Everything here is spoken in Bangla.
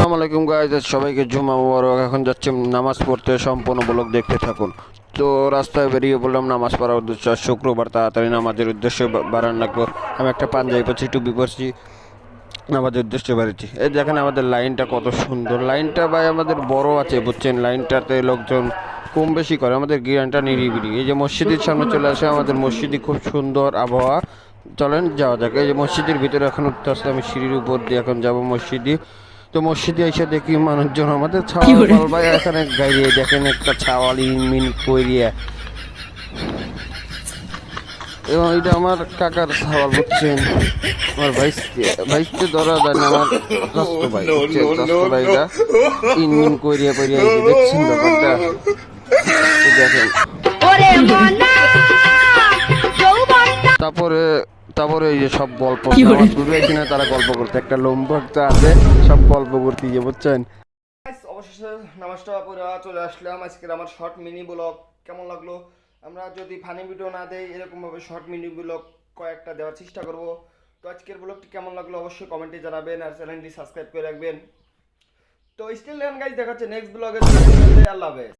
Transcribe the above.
আসসালামু আলাইকুম গাইজ, সবাইকে জুমা মুবারক। এখন যাচ্ছি নামাজ পড়তে, সম্পূর্ণ ব্লগ দেখতে থাকুন। তো রাস্তায় বেরিয়ে বললাম নামাজ পড়ার উদ্দেশ্য, শুক্রবার তাড়াতাড়ি নামাজের উদ্দেশ্যে বারান লাগবো। আমি একটা পাঞ্জাবি পরছি, টুপি পরছি, নামাজের উদ্দেশ্যে বেরিয়েছি। এই দেখেন আমাদের লাইনটা কত সুন্দর। লাইনটা ভাই আমাদের বড় আছে, বুঝছেন? লাইনটাতে লোকজন কম বেশি করে। আমাদের গ্রামটা নিরিবিলি। এই যে মসজিদের সামনে চলে আসে, আমাদের মসজিদই খুব সুন্দর আবহাওয়া। চলেন যাওয়া যাক। এই যে মসজিদের ভিতরে এখন উঠতে আসলে, আমি সিঁড়ির উপর দিয়ে এখন যাবো মসজিদে। তো মসজিদে এসে দেখি মানুষজন আমাদের ছাওয়াল ভাই এখানে গাইয়ে দেখেন একটা ছাওয়াল ইনমিন করিয়া, এবং এটা আমার কাকার ছাওয়াল, বুঝছেন? আমার ভাইসকে ধরা যায় না, আমার চাস্তো ভাই, বুঝছেন? চাস্তো ভাইটা ইনমিন করিয়া করিয়া, এই যে দেখছেন ব্যাপারটা, দেখেন। তারপরে তারপরে এই যে সব গল্প শুরু হয়েছে না, তারা গল্প করতে, একটা লম্বা একটা আছে, সব গল্প করতে গিয়ে, বুঝছেন? অবশেষে নামাজটা পড়ে চলে আসলাম। আজকের আমার শর্ট মিনি ব্লগ কেমন লাগলো? আমরা যদি ফানি ভিডিও না দেই, এরকমভাবে শর্ট মিনি ব্লগ কয়েকটা দেওয়ার চেষ্টা করব। তো আজকের ব্লগটি কেমন লাগলো অবশ্যই কমেন্টে জানাবেন, আর চ্যানেলটি সাবস্ক্রাইব করে রাখবেন। তো স্টিল গাইজ, দেখা হচ্ছে নেক্সট ব্লগে। আল্লাহ হাফেজ।